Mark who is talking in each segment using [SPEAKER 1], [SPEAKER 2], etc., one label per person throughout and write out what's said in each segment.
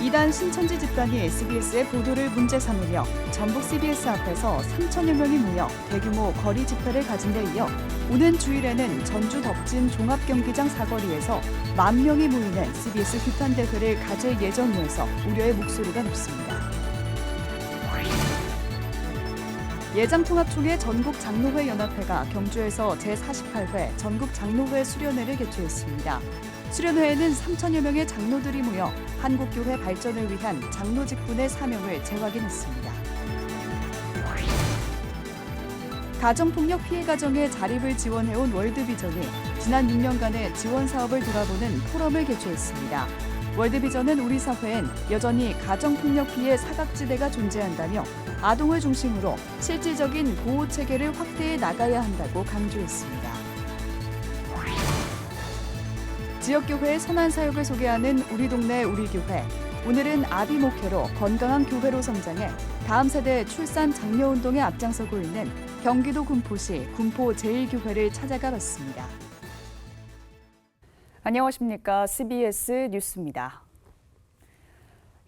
[SPEAKER 1] 이단 신천지 집단이 SBS의 보도를 문제 삼으며 전북 CBS 앞에서 3천여 명이 모여 대규모 거리 집회를 가진 데 이어 오는 주일에는 전주 덕진 종합경기장 사거리에서 10,000명이 모이는 CBS 규탄 대회를 가질 예정이어서 우려의 목소리가 높습니다. 예장통합총회 전국장로회 연합회가 경주에서 제48회 전국장로회 수련회를 개최했습니다. 수련회에는 3천여 명의 장로들이 모여 한국교회 발전을 위한 장로 직분의 사명을 재확인했습니다. 가정폭력 피해 가정의 자립을 지원해온 월드비전이 지난 6년간의 지원 사업을 돌아보는 포럼을 개최했습니다. 월드비전은 우리 사회엔 여전히 가정폭력 피해 사각지대가 존재한다며 아동을 중심으로 실질적인 보호 체계를 확대해 나가야 한다고 강조했습니다. 지역교회의 선한 사역을 소개하는 우리 동네 우리 교회. 오늘은 아비 목회로 건강한 교회로 성장해 다음 세대 출산 장려 운동에 앞장서고 있는 경기도 군포시 군포 제1교회를 찾아가 봤습니다. 안녕하십니까. CBS 뉴스입니다.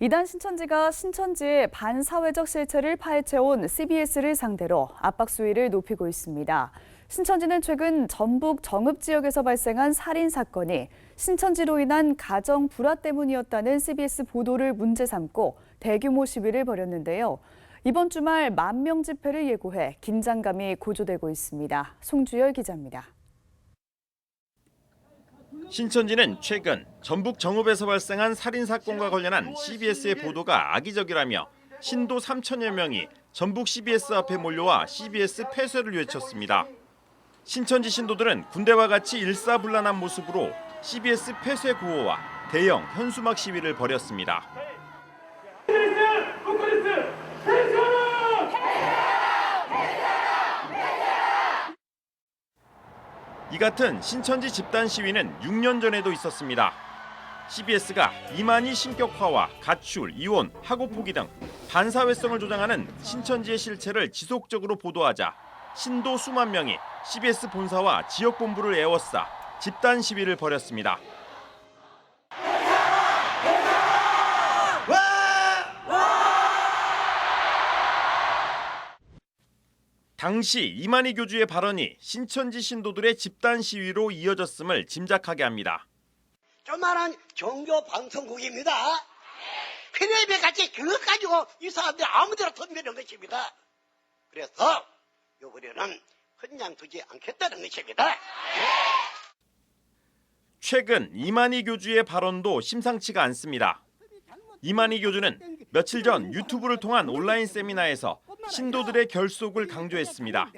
[SPEAKER 1] 이단 신천지가 신천지의 반사회적 실체를 파헤쳐온 CBS를 상대로 압박 수위를 높이고 있습니다. 신천지는 최근 전북 정읍 지역에서 발생한 살인 사건이 신천지로 인한 가정 불화 때문이었다는 CBS 보도를 문제 삼고 대규모 시위를 벌였는데요. 이번 주말 10,000명 집회를 예고해 긴장감이 고조되고 있습니다. 송주열 기자입니다.
[SPEAKER 2] 신천지는 최근 전북 정읍에서 발생한 살인 사건과 관련한 CBS의 보도가 악의적이라며 신도 3천여 명이 전북 CBS 앞에 몰려와 CBS 폐쇄를 외쳤습니다. 신천지 신도들은 군대와 같이 일사불란한 모습으로 CBS 폐쇄 구호와 대형 현수막 시위를 벌였습니다. 이 같은 신천지 집단 시위는 6년 전에도 있었습니다. CBS가 이만희 신격화와 가출, 이혼, 학업 포기 등 반사회성을 조장하는 신천지의 실체를 지속적으로 보도하자 신도 수만 명이 CBS 본사와 지역 본부를 에워싸 집단 시위를 벌였습니다. 당시 이만희 교주의 발언이 신천지 신도들의 집단 시위로 이어졌음을 짐작하게 합니다.
[SPEAKER 3] 조만한 종교 방송국입니다. 텔레비에 같이 그것 가지고 이 사람들이 아무데나 덤비는 것입니다. 그래서 요번에는 그냥 두지 않겠다는 것입니다.
[SPEAKER 2] 최근 이만희 교주의 발언도 심상치가 않습니다. 이만희 교주는 며칠 전 유튜브를 통한 온라인 세미나에서 신도들의 결속을 강조했습니다.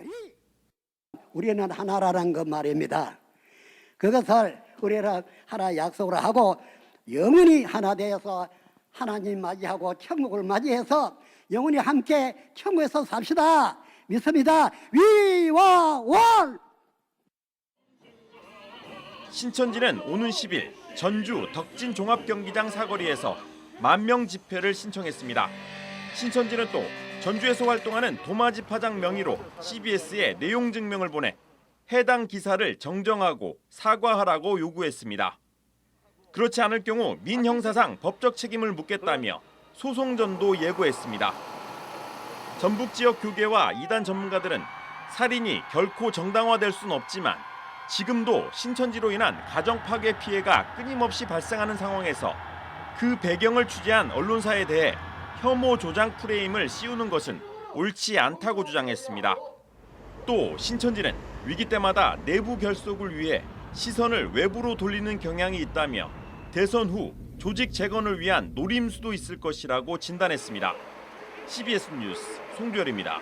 [SPEAKER 3] 우리는 하나라는 것 말입니다. 그것을 우리는 하나 약속을 하고 영원히 하나 되어서 하나님 맞이하고 천국을 맞이해서 영원히 함께 천국에서 삽시다. 믿습니다. 위와 월!
[SPEAKER 2] 신천지는 오는 10일 전주 덕진 종합경기장 사거리에서 10,000명 집회를 신청했습니다. 신천지는 또 전주에서 활동하는 도마지파장 명의로 CBS에 내용 증명을 보내 해당 기사를 정정하고 사과하라고 요구했습니다. 그렇지 않을 경우 민형사상 법적 책임을 묻겠다며 소송전도 예고했습니다. 전북 지역 교계와 이단 전문가들은 살인이 결코 정당화될 수는 없지만 지금도 신천지로 인한 가정 파괴 피해가 끊임없이 발생하는 상황에서 그 배경을 취재한 언론사에 대해 혐오 조장 프레임을 씌우는 것은 옳지 않다고 주장했습니다. 또 신천지는 위기 때마다 내부 결속을 위해 시선을 외부로 돌리는 경향이 있다며 대선 후 조직 재건을 위한 노림수도 있을 것이라고 진단했습니다. CBS 뉴스 송주열입니다.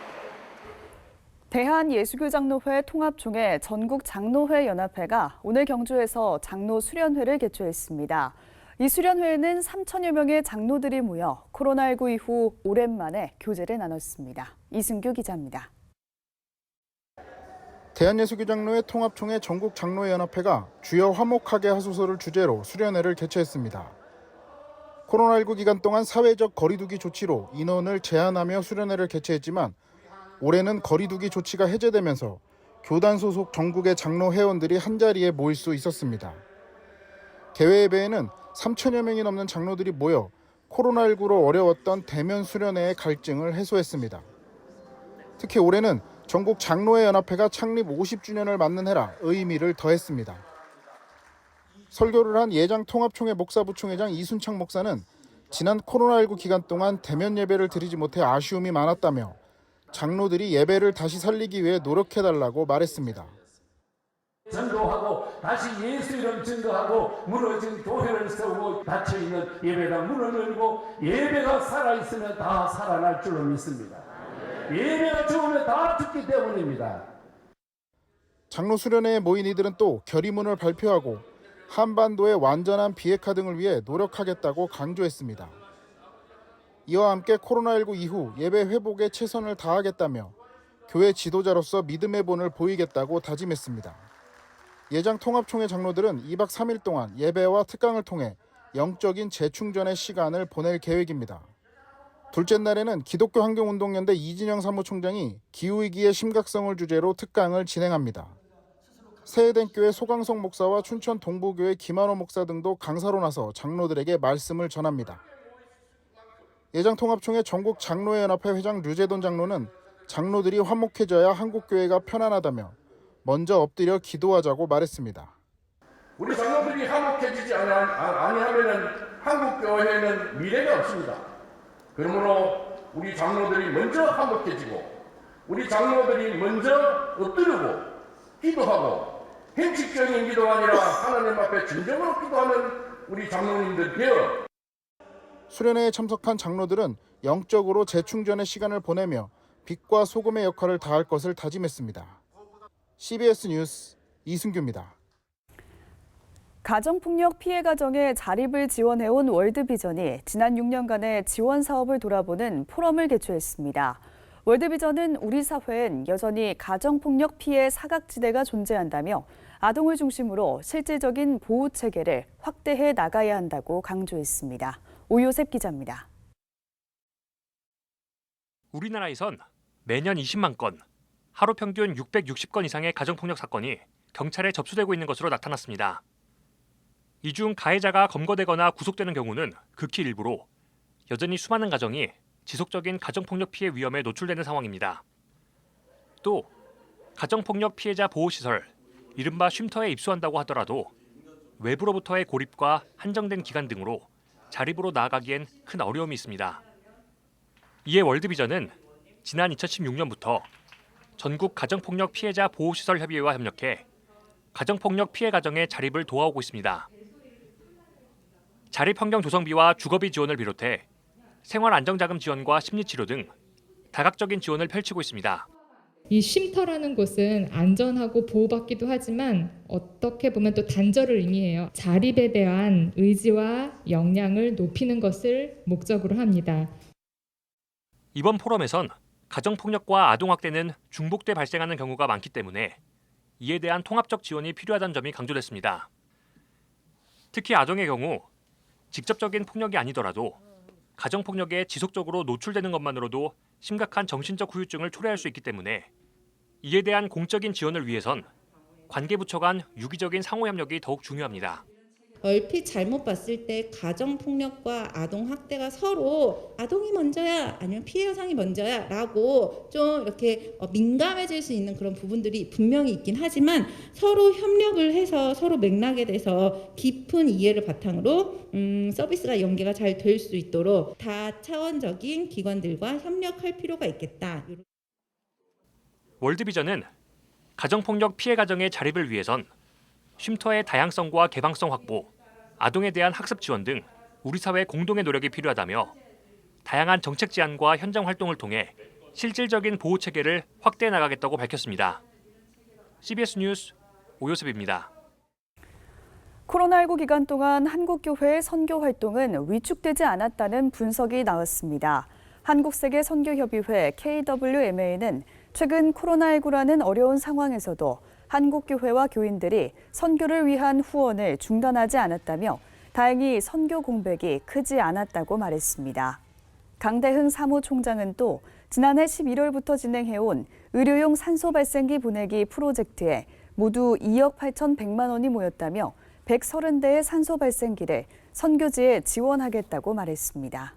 [SPEAKER 1] 대한예수교장로회 통합총회 전국장로회 연합회가 오늘 경주에서 장로 수련회를 개최했습니다. 이 수련회에는 3천여 명의 장로들이 모여 코로나19 이후 오랜만에 교제를 나눴습니다. 이승규 기자입니다.
[SPEAKER 4] 대한예수교장로회 통합총회 전국장로회연합회가 주여 화목하게 하소서를 주제로 수련회를 개최했습니다. 코로나19 기간 동안 사회적 거리두기 조치로 인원을 제한하며 수련회를 개최했지만 올해는 거리두기 조치가 해제되면서 교단 소속 전국의 장로 회원들이 한자리에 모일 수 있었습니다. 개회 예배에는 3천여 명이 넘는 장로들이 모여 코로나19로 어려웠던 대면 수련회의 갈증을 해소했습니다. 특히 올해는 전국 장로회 연합회가 창립 50주년을 맞는 해라 의미를 더했습니다. 설교를 한 예장 통합총회 목사부총회장 이순창 목사는 지난 코로나19 기간 동안 대면 예배를 드리지 못해 아쉬움이 많았다며 장로들이 예배를 다시 살리기 위해 노력해달라고 말했습니다.
[SPEAKER 5] 전도하고 다시 예수 이름 증거하고 무너진 교회를 세우고 닫혀있는 예배당 문을 열고 예배가 살아있으면 다 살아날 줄로 믿습니다. 예배가 죽으면 다 죽기 때문입니다.
[SPEAKER 4] 장로 수련회에 모인 이들은 또 결의문을 발표하고 한반도의 완전한 비핵화 등을 위해 노력하겠다고 강조했습니다. 이와 함께 코로나19 이후 예배 회복에 최선을 다하겠다며 교회 지도자로서 믿음의 본을 보이겠다고 다짐했습니다. 예장 통합총회 장로들은 2박 3일 동안 예배와 특강을 통해 영적인 재충전의 시간을 보낼 계획입니다. 둘째 날에는 기독교 환경운동연대 이진영 사무총장이 기후위기의 심각성을 주제로 특강을 진행합니다. 새해den교회 소강성 목사와 춘천 동부교회 김한호 목사 등도 강사로 나서 장로들에게 말씀을 전합니다. 예장통합총회 전국 장로회연합회 회장 류재돈 장로는 장로들이 화목해져야 한국교회가 편안하다며 먼저 엎드려 기도하자고 말했습니다.
[SPEAKER 5] 우리 장로들이 화목해지지 아니하면 한국교회는 미래가 없습니다. 그러므로 우리 장로들이 먼저 화목해지고 우리 장로들이 먼저 엎드리고 기도하고 형식적인 기도가 아니라 하나님 앞에 진정으로 기도하는 우리 장로님들 되어
[SPEAKER 4] 수련회에 참석한 장로들은 영적으로 재충전의 시간을 보내며 빛과 소금의 역할을 다할 것을 다짐했습니다. CBS 뉴스 이승규입니다.
[SPEAKER 1] 가정폭력 피해 가정의 자립을 지원해온 월드비전이 지난 6년간의 지원 사업을 돌아보는 포럼을 개최했습니다. 월드비전은 우리 사회엔 여전히 가정폭력 피해 사각지대가 존재한다며 아동을 중심으로 실질적인 보호 체계를 확대해 나가야 한다고 강조했습니다. 오요셉 기자입니다.
[SPEAKER 6] 우리나라에선 매년 20만 건, 하루 평균 660건 이상의 가정폭력 사건이 경찰에 접수되고 있는 것으로 나타났습니다. 이 중 가해자가 검거되거나 구속되는 경우는 극히 일부로 여전히 수많은 가정이 지속적인 가정폭력 피해 위험에 노출되는 상황입니다. 또 가정폭력 피해자 보호시설, 이른바 쉼터에 입소한다고 하더라도 외부로부터의 고립과 한정된 기간 등으로 자립으로 나아가기엔 큰 어려움이 있습니다. 이에 월드비전은 지난 2016년부터 전국 가정폭력 피해자 보호시설 협의회와 협력해 가정폭력 피해 가정의 자립을 도와오고 있습니다. 자립 환경 조성비와 주거비 지원을 비롯해 생활안정자금 지원과 심리치료 등 다각적인 지원을 펼치고 있습니다.
[SPEAKER 7] 이 쉼터라는 곳은 안전하고 보호받기도 하지만 어떻게 보면 또 단절을 의미해요. 자립에 대한 의지와 역량을 높이는 것을 목적으로 합니다.
[SPEAKER 6] 이번 포럼에선 가정폭력과 아동학대는 중복돼 발생하는 경우가 많기 때문에 이에 대한 통합적 지원이 필요하다는 점이 강조됐습니다. 특히 아동의 경우 직접적인 폭력이 아니더라도 가정폭력에 지속적으로 노출되는 것만으로도 심각한 정신적 후유증을 초래할 수 있기 때문에 이에 대한 공적인 지원을 위해선 관계부처 간 유기적인 상호협력이 더욱 중요합니다.
[SPEAKER 8] 얼핏 잘못 봤을 때 가정폭력과 아동학대가 서로 아동이 먼저야 아니면 피해 여성이 먼저야 라고 좀 이렇게 민감해질 수 있는 그런 부분들이 분명히 있긴 하지만 서로 협력을 해서 서로 맥락에 대해서 깊은 이해를 바탕으로 서비스가 연계가 잘 될 수 있도록 다차원적인 기관들과 협력할 필요가 있겠다.
[SPEAKER 6] 월드비전은 가정폭력 피해 가정의 자립을 위해선 쉼터의 다양성과 개방성 확보, 아동에 대한 학습 지원 등 우리 사회 공동의 노력이 필요하다며 다양한 정책 제안과 현장 활동을 통해 실질적인 보호 체계를 확대해 나가겠다고 밝혔습니다. CBS 뉴스 오요셉입니다.
[SPEAKER 1] 코로나19 기간 동안 한국교회의 선교 활동은 위축되지 않았다는 분석이 나왔습니다. 한국세계선교협의회 KWMA는 최근 코로나19라는 어려운 상황에서도 한국교회와 교인들이 선교를 위한 후원을 중단하지 않았다며 다행히 선교 공백이 크지 않았다고 말했습니다. 강대흥 사무총장은 또 지난해 11월부터 진행해온 의료용 산소 발생기 보내기 프로젝트에 모두 2억 8,100만 원이 모였다며 130대의 산소 발생기를 선교지에 지원하겠다고 말했습니다.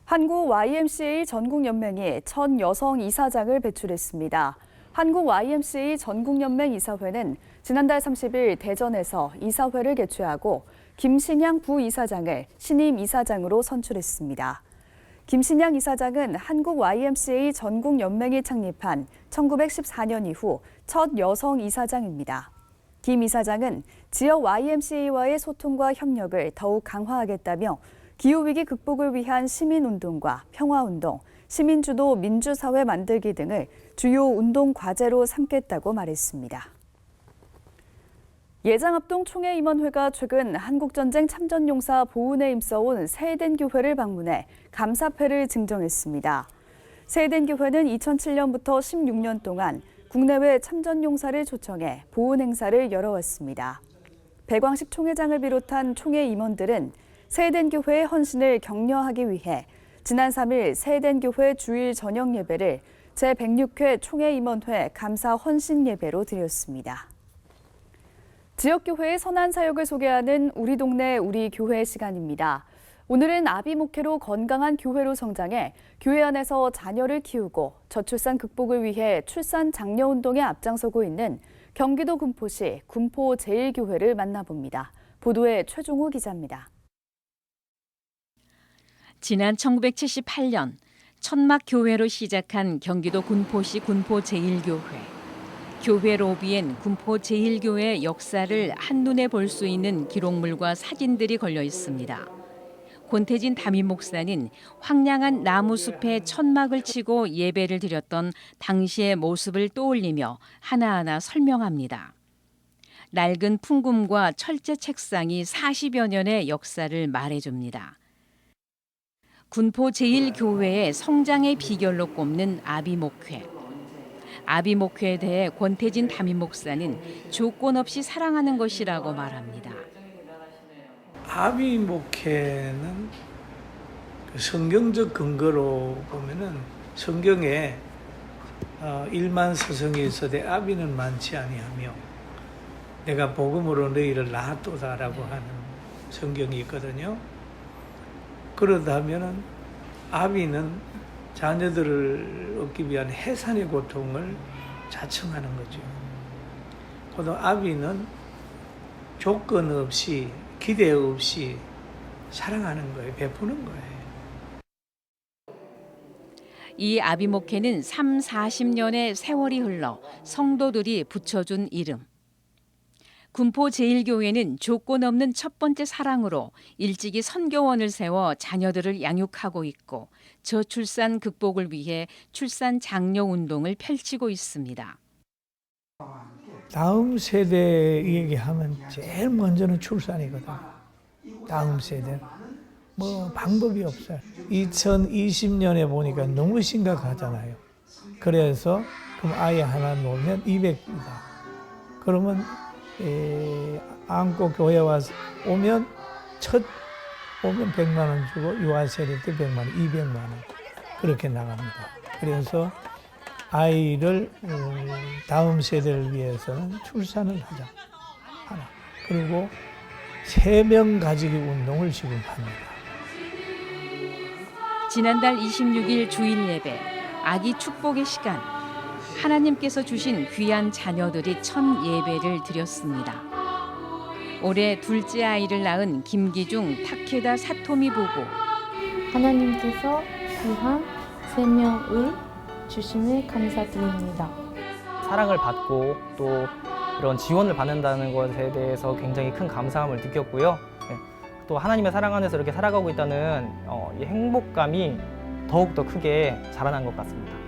[SPEAKER 1] 한국 YMCA 전국연맹이 첫 여성 이사장을 배출했습니다. 한국 YMCA 전국연맹 이사회는 지난달 30일 대전에서 이사회를 개최하고 김신양 부이사장을 신임 이사장으로 선출했습니다. 김신양 이사장은 한국 YMCA 전국연맹이 창립한 1914년 이후 첫 여성 이사장입니다. 김 이사장은 지역 YMCA와의 소통과 협력을 더욱 강화하겠다며 기후위기 극복을 위한 시민운동과 평화운동, 시민주도 민주사회 만들기 등을 주요 운동 과제로 삼겠다고 말했습니다. 예장합동 총회임원회가 최근 한국전쟁 참전용사 보훈에 힘써온 세덴교회를 방문해 감사패를 증정했습니다. 세덴교회는 2007년부터 16년 동안 국내외 참전용사를 초청해 보훈 행사를 열어왔습니다. 백광식 총회장을 비롯한 총회 임원들은 세덴교회의 헌신을 격려하기 위해 지난 3일 세덴교회 주일 저녁 예배를 제106회 총회임원회 감사 헌신 예배로 드렸습니다. 지역교회의 선한 사역을 소개하는 우리 동네 우리 교회 시간입니다. 오늘은 아비 목회로 건강한 교회로 성장해 교회 안에서 자녀를 키우고 저출산 극복을 위해 출산 장려 운동에 앞장서고 있는 경기도 군포시 군포 제1교회를 만나봅니다. 보도에 최종호 기자입니다.
[SPEAKER 9] 지난 1978년 천막 교회로 시작한 경기도 군포시 군포 제1교회. 교회 로비엔 군포 제1교회의 역사를 한눈에 볼 수 있는 기록물과 사진들이 걸려 있습니다. 권태진 담임 목사는 황량한 나무숲에 천막을 치고 예배를 드렸던 당시의 모습을 떠올리며 하나하나 설명합니다. 낡은 풍금과 철제 책상이 40여 년의 역사를 말해줍니다. 군포 제1교회의 성장의 비결로 꼽는 아비목회. 아비목회에 대해 권태진 담임 목사는 조건 없이 사랑하는 것이라고 말합니다.
[SPEAKER 10] 아비목회는 성경적 근거로 보면은 성경에 일만 서성이 있어되 아비는 많지 아니하며 내가 복음으로 너희를 낳았도다라고 하는 성경이 있거든요. 그렇다면은 아비는 자녀들을 얻기 위한 해산의 고통을 자청하는 거죠. 그래도 아비는 조건 없이 기대 없이 사랑하는 거예요. 베푸는 거예요.
[SPEAKER 9] 이 아비목회는 40년의 세월이 흘러 성도들이 붙여준 이름. 군포 제1교회는 조건 없는 첫 번째 사랑으로 일찍이 선교원을 세워 자녀들을 양육하고 있고 저출산 극복을 위해 출산 장려 운동을 펼치고 있습니다.
[SPEAKER 10] 다음 세대 얘기하면 제일 먼저는 출산이거든. 다음 세대. 뭐 방법이 없어요. 2020년에 보니까 너무 심각하잖아요. 그래서 그럼 아이 하나 놓으면 200이다. 그러면 안고 교회 와서 오면 오면 100만 원 주고 유아세대 때 100만 원, 200만 원 그렇게 나갑니다. 그래서 아이를 다음 세대를 위해서는 출산을 하자 하나. 그리고 3명 가지기 운동을 지금 합니다.
[SPEAKER 9] 지난달 26일 주일 예배, 아기 축복의 시간. 하나님께서 주신 귀한 자녀들이 첫 예배를 드렸습니다. 올해 둘째 아이를 낳은 김기중 타케다 사토미 부부.
[SPEAKER 11] 하나님께서 귀한 3명을 주심을 감사드립니다.
[SPEAKER 12] 사랑을 받고 또 이런 지원을 받는다는 것에 대해서 굉장히 큰 감사함을 느꼈고요. 또 하나님의 사랑 안에서 이렇게 살아가고 있다는 이 행복감이 더욱더 크게 자라난 것 같습니다.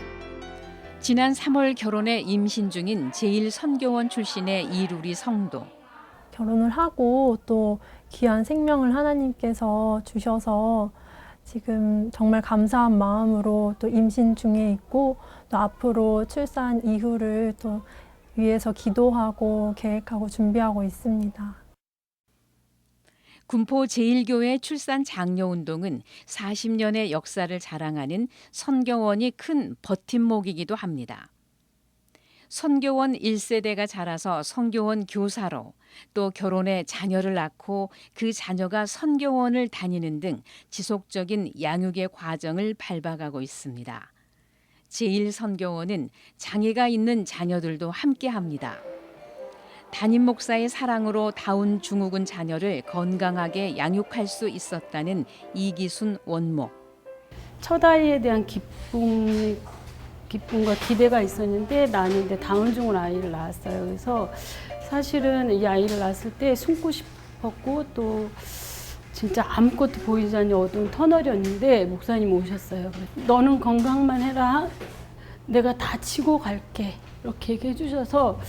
[SPEAKER 9] 지난 3월 결혼해 임신 중인 제1선교원 출신의 이루리 성도.
[SPEAKER 11] 결혼을 하고 또 귀한 생명을 하나님께서 주셔서 지금 정말 감사한 마음으로 또 임신 중에 있고 또 앞으로 출산 이후를 또 위해서 기도하고 계획하고 준비하고 있습니다.
[SPEAKER 9] 군포 제1교회 출산 장려 운동은 40년의 역사를 자랑하는 선교원이 큰 버팀목이기도 합니다. 선교원 1세대가 자라서 선교원 교사로, 또 결혼해 자녀를 낳고 그 자녀가 선교원을 다니는 등 지속적인 양육의 과정을 밟아가고 있습니다. 제1선교원은 장애가 있는 자녀들도 함께합니다. 담임 목사의 사랑으로 다운 증후군 자녀를 건강하게 양육할 수 있었다는 이기순 원목.
[SPEAKER 13] 첫 아이에 대한 기쁨과 기대가 있었는데 낳았는데 다운증후군 아이를 낳았어요. 그래서 사실은 이 아이를 낳았을 때 숨고 싶었고 또 진짜 아무것도 보이지 않는 어두운 터널이었는데 목사님 오셨어요. 너는 건강만 해라. 내가 다 치고 갈게. 이렇게 얘기해 주셔서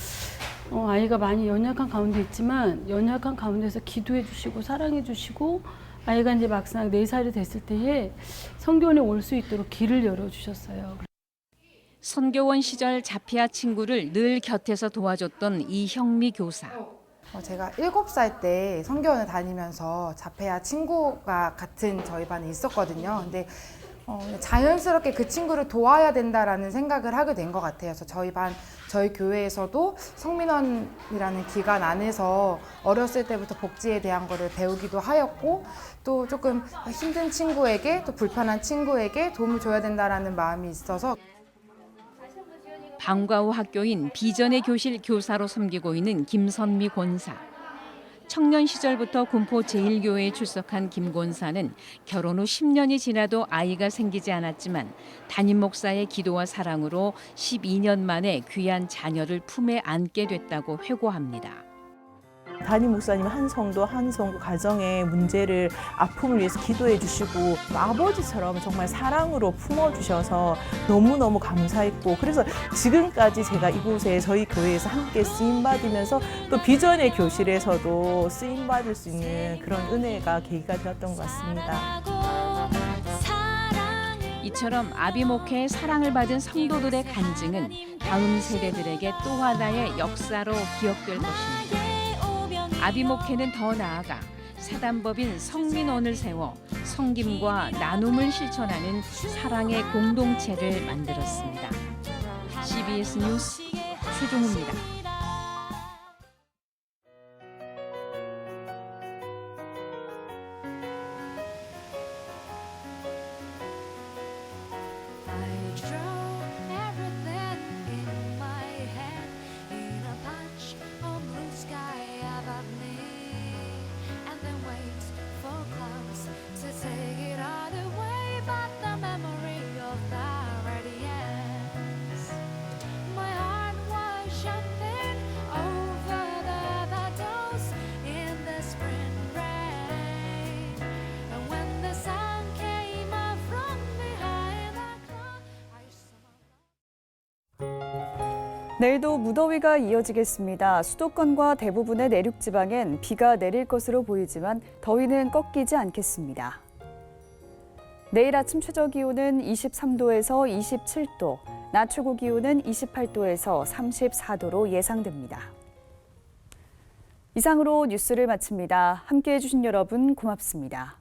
[SPEAKER 13] 아이가 많이 연약한 가운데 있지만 연약한 가운데서 기도해 주시고 사랑해 주시고 아이가 이제 막상 4살이 됐을 때에 선교원에 올 수 있도록 길을 열어주셨어요.
[SPEAKER 9] 선교원 시절 자폐아 친구를 늘 곁에서 도와줬던 이형미 교사.
[SPEAKER 14] 제가 7살 때 선교원을 다니면서 자폐아 친구가 같은 저희 반에 있었거든요. 근데 자연스럽게 그 친구를 도와야 된다라는 생각을 하게 된 것 같아요. 그래서 저희 교회에서도 성민원이라는 기관 안에서 어렸을 때부터 복지에 대한 거를 배우기도 하였고 또 조금 힘든 친구에게 또 불편한 친구에게 도움을 줘야 된다라는 마음이 있어서
[SPEAKER 9] 방과 후 학교인 비전의 교실 교사로 섬기고 있는 김선미 권사. 청년 시절부터 군포 제1교회에 출석한 김 권사는 결혼 후 10년이 지나도 아이가 생기지 않았지만 담임 목사의 기도와 사랑으로 12년 만에 귀한 자녀를 품에 안게 됐다고 회고합니다.
[SPEAKER 15] 담임 목사님 한 성도 가정의 문제를 아픔을 위해서 기도해 주시고 아버지처럼 정말 사랑으로 품어주셔서 너무너무 감사했고 그래서 지금까지 제가 이곳에 저희 교회에서 함께 쓰임받으면서 또 비전의 교실에서도 쓰임받을 수 있는 그런 은혜가 계기가 되었던 것 같습니다.
[SPEAKER 9] 이처럼 아비목회의 사랑을 받은 성도들의 간증은 다음 세대들에게 또 하나의 역사로 기억될 것입니다. 아비목회는 더 나아가 사단법인 성민원을 세워 섬김과 나눔을 실천하는 사랑의 공동체를 만들었습니다. CBS 뉴스 최종우입니다.
[SPEAKER 1] 내일도 무더위가 이어지겠습니다. 수도권과 대부분의 내륙 지방엔 비가 내릴 것으로 보이지만 더위는 꺾이지 않겠습니다. 내일 아침 최저 기온은 23도에서 27도, 낮 최고 기온은 28도에서 34도로 예상됩니다. 이상으로 뉴스를 마칩니다. 함께해 주신 여러분 고맙습니다.